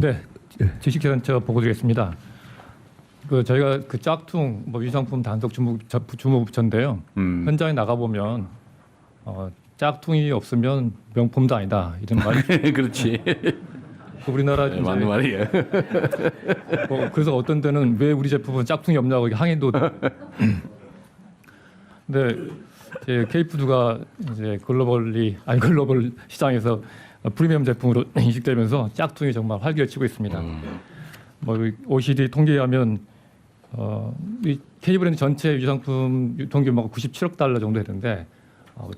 네, 지식재산처 보고드리겠습니다. 저희가 그 짝퉁 유상품 단속 주무부처인데요. 현장에 나가 보면 짝퉁이 없으면 명품도 아니다 이런 말. 그렇지. 우리나라 네, 맞는 말이에요. 그래서 어떤 데는 왜 우리 제품은 짝퉁이 없냐고 항의도. 근데 K푸드가 이제 글로벌 시장에서 프리미엄 제품으로 인식되면서 짝퉁이 정말 활기를 치고 있습니다. OECD 통계에 하면 이 K브랜드 전체 유상품 유통 규모가 97억 달러 정도 되는데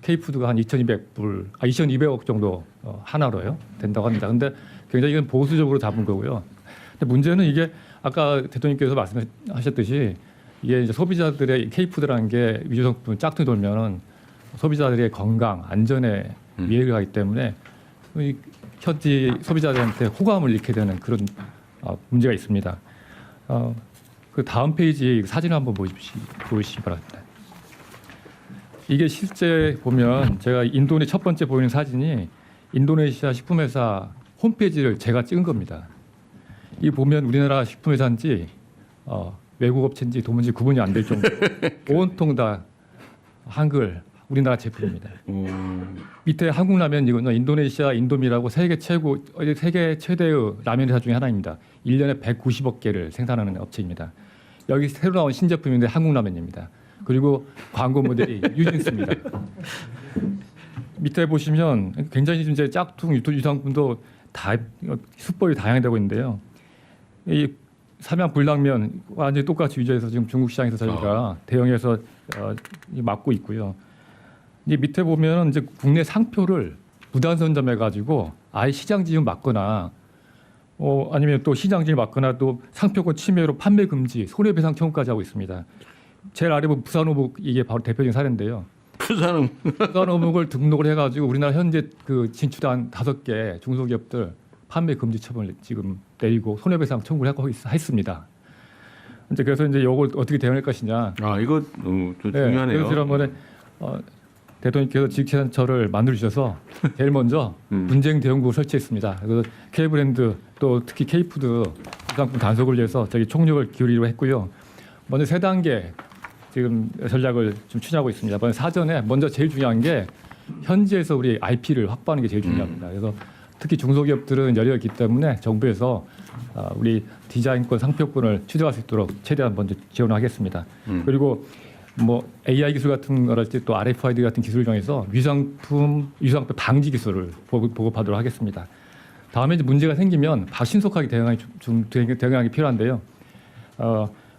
K푸드가 한 2,200억 정도 하나로요 된다고 합니다. 근데 굉장히 이건 보수적으로 잡은 거고요. 근데 문제는 이게 아까 대통령께서 말씀하셨듯이 이게 이제 소비자들의 K푸드라는 게 유상품 짝퉁이 돌면은 소비자들의 건강, 안전에 위해가 가기 때문에 현지 소비자들한테 호감을 잃게 되는 그런 문제가 있습니다. 그 다음 페이지 사진을 한번 보시기 바랍니다. 이게 실제 보면 제가 인도네 첫 번째 보이는 사진이 인도네시아 식품회사 홈페이지를 제가 찍은 겁니다. 이 보면 우리나라 식품회사인지 외국 업체인지 도무지 구분이 안 될 정도 온통 다 한글 우리나라 제품입니다. 밑에 한국 라면 이거는 인도네시아 인도미라고 세계 최대의 라면 회사 중에 하나입니다. 1년에 190억 개를 생산하는 업체입니다. 여기 새로 나온 신제품인데 한국 라면입니다. 그리고 광고 모델이 유진스입니다. 밑에 보시면 굉장히 이제 짝퉁 유상품도 다 수법이 다양되고 있는데요. 이 삼양 불닭면 완전히 똑같이 유지해서 지금 중국 시장에서 저희가 대형에서 맡고 있고요. 이 밑에 보면 이제 국내 상표를 무단 선점해 가지고 아예 시장 지금 막거나 아니면 또 시장 지금 막거나 또 상표권 침해로 판매 금지, 손해배상 청구까지 하고 있습니다. 제일 아래 보면 부산어묵 이게 바로 대표적인 사례인데요. 부산어묵을 등록을 해가지고 우리나라 현재 그 진출한 5개 중소기업들 판매 금지 처분을 지금 내리고 손해배상 청구를 하고 했습니다. 이제 그래서 이제 이걸 어떻게 대응할 것이냐. 이거 좀 중요하네요. 그래서 지난번에 대통령께서 지식재산처를 만들어 주셔서 제일 먼저 분쟁 대응부를 설치했습니다. 그래서 K브랜드 또 특히 K푸드 유상품 단속을 위해서 저기 총력을 기울이기로 했고요. 먼저 3단계 지금 전략을 좀 추진하고 있습니다. 먼저 사전에 먼저 제일 중요한 게 현지에서 우리 IP를 확보하는 게 제일 중요합니다. 그래서 특히 중소기업들은 열려 있기 때문에 정부에서 우리 디자인권, 상표권을 취득할 수 있도록 최대한 먼저 지원하겠습니다. 그리고 AI 기술 같은 거랄지 또 RFID 같은 기술을 이용해서 유상품 방지 기술을 보급하도록 하겠습니다. 다음에 이제 문제가 생기면 바로 신속하게 대응하기 필요한데요.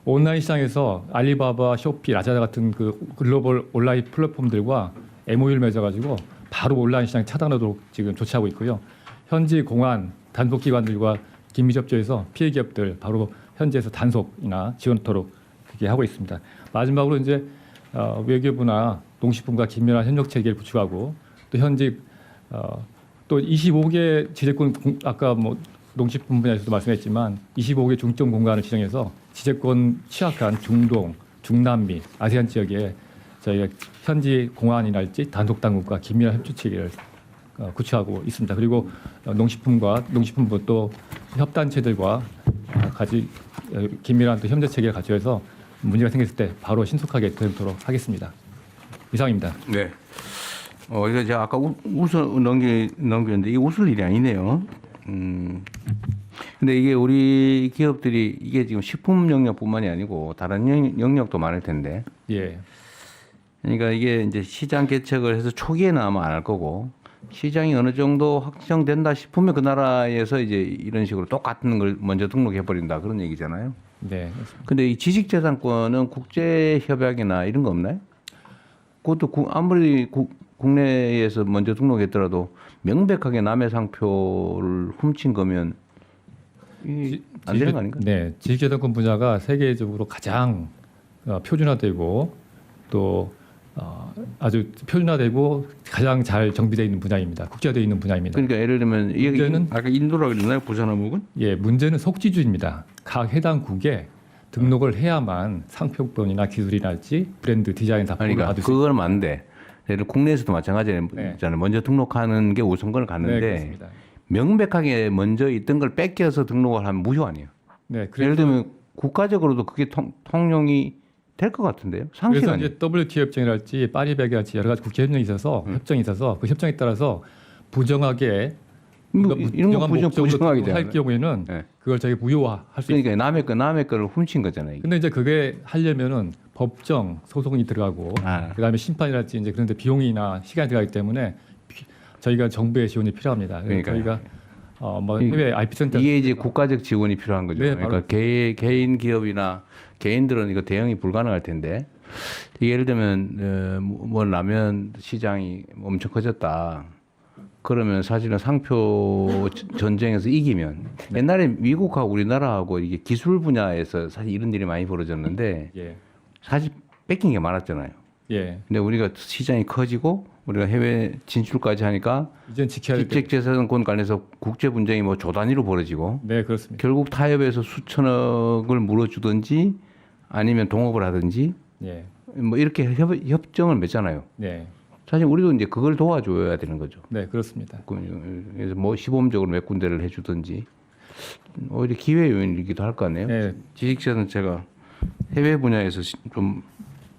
온라인 시장에서 알리바바, 쇼피, 라자다 같은 그 글로벌 온라인 플랫폼들과 MOU를 맺어가지고 바로 온라인 시장 차단하도록 지금 조치하고 있고요. 현지 공안, 단속기관들과 긴밀 접촉해서 피해 기업들 바로 현지에서 단속이나 지원토록 그렇게 하고 있습니다. 마지막으로 이제 외교부나 농식품과 긴밀한 협력 체계를 구축하고 또 현지 또 25개 지재권 아까 농식품 분야에서도 말씀했지만 25개 중점 공간을 지정해서 지재권 취약한 중동, 중남미, 아세안 지역에 저희가 현지 공안이랄지 단속 당국과 긴밀한 협조 체계를 구축하고 있습니다. 그리고 농식품부 또 협단체들과 긴밀한 또 협력 체계를 갖춰서 문제가 생겼을 때 바로 신속하게 대응토록 하겠습니다. 이상입니다. 네. 이거 제가 아까 웃어 넘겼는데 이게 웃을 일이 아니네요. 근데 이게 우리 기업들이 이게 지금 식품 영역뿐만이 아니고 다른 영역도 많을 텐데. 예. 그러니까 이게 이제 시장 개척을 해서 초기에는 아마 안 할 거고 시장이 어느 정도 확정된다 싶으면 그 나라에서 이제 이런 식으로 똑같은 걸 먼저 등록해 버린다 그런 얘기잖아요. 네. 근데 이 지식재산권은 국제 협약이나 이런 거 없나요? 그것도 아무리 국내에서 먼저 등록했더라도 명백하게 남의 상표를 훔친 거면 안 되는 거 아닌가? 네, 지식재산권 분야가 세계적으로 가장 표준화되고 또 아주 표준화되고 가장 잘 정비되어 있는 분야입니다. 국제화되어 있는 분야입니다. 그러니까 예를 들면 문제는 아까 인도라고 그랬나요? 부산어묵은? 예, 문제는 속지주입니다. 각 해당 국에 등록을 해야만 상표권이나 기술이랄지 브랜드 디자인 답변을 받을 수 있습니다. 그건 맞는데 예를 국내에서도 마찬가지잖아요. 네. 먼저 등록하는 게 우선권을 갖는데 네, 그렇습니다. 명백하게 먼저 있던 걸 뺏겨서 등록을 하면 무효 아니에요. 네, 예를 들면 국가적으로도 그게 통용이 될 것 같은데요. 상식 그래서 아니에요. 이제 WTO 협정이랄지 파리백이랄지 여러 가지 국제 협정이 있어서 그 협정에 따라서 부정하게 이런 거 부정하게 할 되는 경우에는 네. 그걸 자기 무효화할 수 있어요. 그러니까 남의 거를 훔친 거잖아요. 이게. 근데 이제 그게 하려면은 법정 소송이 들어가고 그다음에 심판이랄지 이제 그런데 비용이나 시간이 들어가기 때문에 저희가 정부의 지원이 필요합니다. 그러니까요. 저희가 뭐 해외 IP 센터 이게 이제 국가적 지원이 필요한 거죠. 네, 그러니까 개인 기업이나 개인들은 이거 대응이 불가능할 텐데 예를 들면 뭐 라면 시장이 엄청 커졌다. 그러면 사실은 상표 전쟁에서 이기면 옛날에 미국하고 우리나라하고 이게 기술 분야에서 사실 이런 일이 많이 벌어졌는데 예. 사실 뺏긴 게 많았잖아요. 예. 근데 우리가 시장이 커지고 우리가 해외 진출까지 하니까 이제는 지켜야 될 게. 집적재산권 관련해서 국제 분쟁이 뭐 조 단위로 벌어지고 네, 그렇습니다. 결국 타협에서 수천억을 물어주든지 아니면 동업을 하든지 예. 뭐 이렇게 협정을 맺잖아요. 네. 사실 우리도 이제 그걸 도와줘야 되는 거죠. 네, 그렇습니다. 그래서 뭐 시범적으로 몇 군데를 해주든지 오히려 기회 요인이기도 할 거 아니에요. 네. 지식자는 제가 해외 분야에서 좀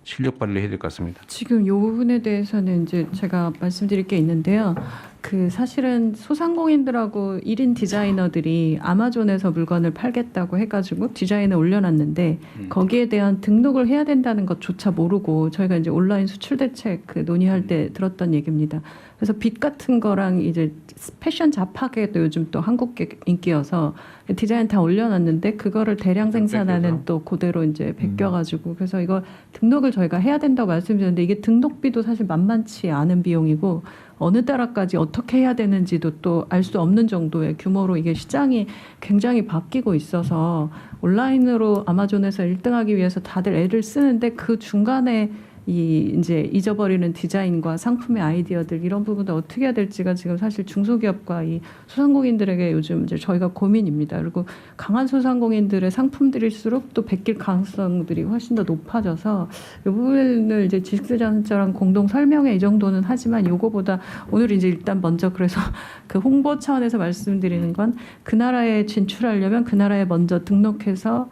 실력 발휘해야 될 것 같습니다. 지금 요 부분에 대해서는 이제 제가 말씀드릴 게 있는데요. 그 사실은 소상공인들하고 1인 디자이너들이 아마존에서 물건을 팔겠다고 해가지고 디자인을 올려놨는데 거기에 대한 등록을 해야 된다는 것조차 모르고 저희가 이제 온라인 수출 대책 그 논의할 때 들었던 얘기입니다. 그래서 빛 같은 거랑 이제 패션 잡화계도 요즘 또 한국계 인기여서 디자인 다 올려놨는데 그거를 대량 생산하는 또 그대로 이제 베껴가지고 그래서 이거 등록을 저희가 해야 된다고 말씀드렸는데 이게 등록비도 사실 만만치 않은 비용이고 어느 나라까지 어떻게 해야 되는지도 또 알 수 없는 정도의 규모로 이게 시장이 굉장히 바뀌고 있어서 온라인으로 아마존에서 1등하기 위해서 다들 애를 쓰는데 그 중간에 이 이제 잊어버리는 디자인과 상품의 아이디어들 이런 부분도 어떻게 해야 될지가 지금 사실 중소기업과 이 소상공인들에게 요즘 이제 저희가 고민입니다. 그리고 강한 소상공인들의 상품들일수록 또 베낄 가능성들이 훨씬 더 높아져서 이 부분을 이제 지식재산처럼 공동 설명회 이 정도는 하지만 요거보다 오늘 이제 일단 먼저 그래서 그 홍보 차원에서 말씀드리는 건 그 나라에 진출하려면 그 나라에 먼저 등록해서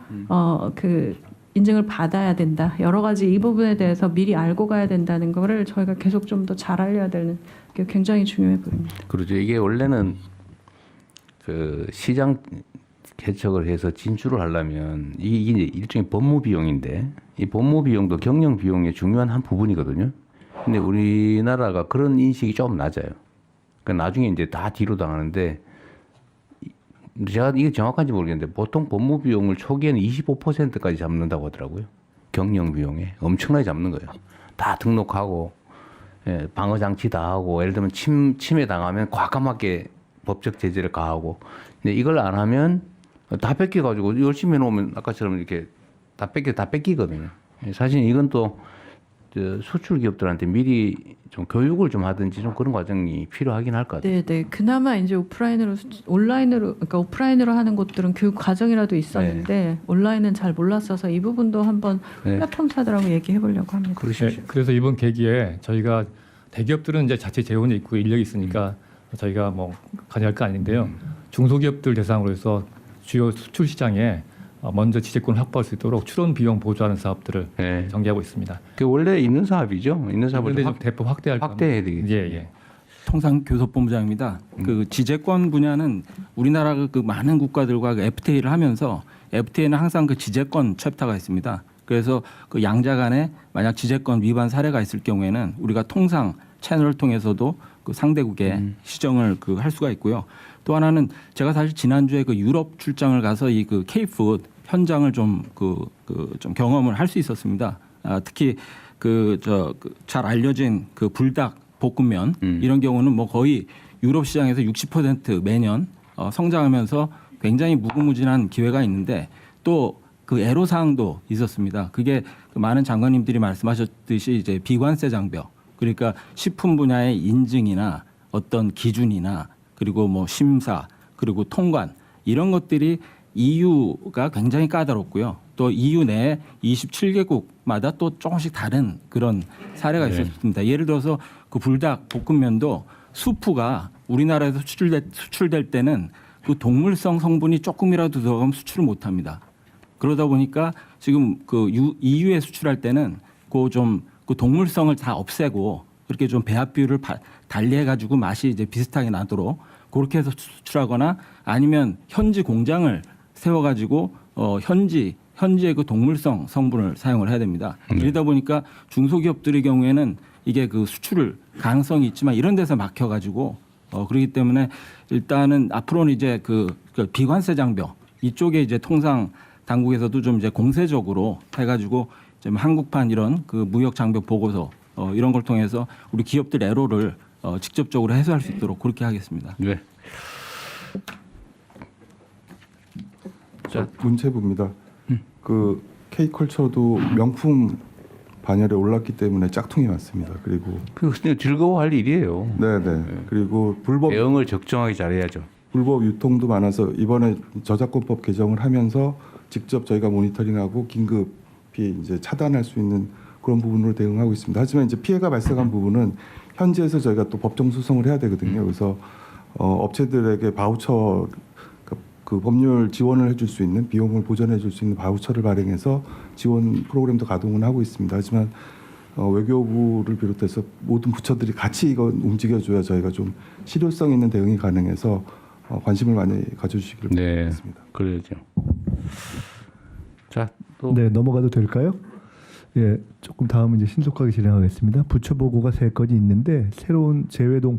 그 인증을 받아야 된다. 여러 가지 이 부분에 대해서 미리 알고 가야 된다는 거를 저희가 계속 좀 더 잘 알려야 되는 게 굉장히 중요해 보입니다. 그렇죠. 이게 원래는 그 시장 개척을 해서 진출을 하려면 이게 이제 일종의 법무 비용인데 이 법무 비용도 경영 비용의 중요한 한 부분이거든요. 근데 우리나라가 그런 인식이 좀 낮아요. 그러니까 나중에 이제 다 뒤로 당하는데 제가 이게 정확한지 모르겠는데 보통 법무 비용을 초기에는 25%까지 잡는다고 하더라고요. 경영 비용에 엄청나게 잡는 거예요. 다 등록하고 방어 장치 다 하고 예를 들면 침해 당하면 과감하게 법적 제재를 가하고 근데 이걸 안 하면 다 뺏겨 가지고 열심히 해놓으면 아까처럼 이렇게 다 뺏기거든요. 사실 이건 또 수출 기업들한테 미리 좀 교육을 좀 하든지 좀 그런 과정이 필요하긴 할 것 같아요. 네. 그나마 이제 온라인으로 그러니까 오프라인으로 하는 곳들은 교육 과정이라도 있었는데 온라인은 잘 몰랐어서 이 부분도 한번 플랫폼사들하고 얘기해 보려고 합니다. 네, 그래서 이번 계기에 저희가 대기업들은 이제 자체 재원이 있고 인력이 있으니까 저희가 뭐 관여할 거 아닌데요. 중소기업들 대상으로 해서 주요 수출 시장에 먼저 지재권을 확보할 수 있도록 출원 비용 보조하는 사업들을 전개하고 있습니다. 그 원래 있는 사업이죠. 있는 사업을 그런데 좀 대폭 확대해야 되겠죠. 예. 통상교섭본부장입니다. 그 지재권 분야는 우리나라가 그 많은 국가들과 그 FTA를 하면서 FTA는 항상 그 지재권 챕터가 있습니다. 그래서 그 양자 간에 만약 지재권 위반 사례가 있을 경우에는 우리가 통상 채널을 통해서도 그 상대국에 시정을 그 할 수가 있고요. 또 하나는 제가 사실 지난주에 그 유럽 출장을 가서 이 그 K푸드 현장을 좀 좀 경험을 할 수 있었습니다. 특히 잘 알려진 그 불닭 볶음면 이런 경우는 뭐 거의 유럽 시장에서 60% 매년 성장하면서 굉장히 무궁무진한 기회가 있는데 또 그 애로사항도 있었습니다. 그게 그 많은 장관님들이 말씀하셨듯이 이제 비관세 장벽 그러니까 식품 분야의 인증이나 어떤 기준이나 그리고 뭐 심사 그리고 통관 이런 것들이 EU가 굉장히 까다롭고요. 또 EU 내 27개국마다 또 조금씩 다른 그런 사례가 있었습니다. 예를 들어서 그 불닭 볶음면도 수프가 우리나라에서 수출될 때는 그 동물성 성분이 조금이라도 들어가면 수출을 못 합니다. 그러다 보니까 지금 그 EU에 수출할 때는 그 동물성을 다 없애고 그렇게 좀 배합 비율을 달리해 가지고 맛이 이제 비슷하게 나도록 그렇게 해서 수출하거나 아니면 현지 공장을 세워 가지고 현지의 그 동물성 성분을 사용을 해야 됩니다. 이러다 보니까 중소기업들의 경우에는 이게 그 수출 가능성이 있지만 이런 데서 막혀 가지고 그렇기 때문에 일단은 앞으로는 이제 그 비관세 장벽 이쪽에 이제 통상 당국에서도 좀 이제 공세적으로 해가지고 좀 한국판 이런 그 무역 장벽 보고서 이런 걸 통해서 우리 기업들 애로를 직접적으로 해소할 수 있도록 그렇게 하겠습니다. 네. 자, 문체부입니다. 그 K컬처도 명품 반열에 올랐기 때문에 짝퉁이 많습니다. 그리고 그거 즐거워할 일이에요. 네네. 그리고 대응을 적정하게 잘해야죠. 불법 유통도 많아서 이번에 저작권법 개정을 하면서 직접 저희가 모니터링하고 긴급히 이제 차단할 수 있는 그런 부분으로 대응하고 있습니다. 하지만 이제 피해가 발생한 부분은 현지에서 저희가 또 법정 소송을 해야 되거든요. 그래서 업체들에게 바우처 그 법률 지원을 해줄 수 있는 비용을 보전해줄 수 있는 바우처를 발행해서 지원 프로그램도 가동을 하고 있습니다. 하지만 외교부를 비롯해서 모든 부처들이 같이 이거 움직여줘야 저희가 좀 실효성 있는 대응이 가능해서 관심을 많이 가져주시기를 바라겠습니다. 그래야죠. 자, 또 네, 넘어가도 될까요? 예, 조금 다음은 이제 신속하게 진행하겠습니다. 부처 보고가 3건이 있는데 새로운 재외동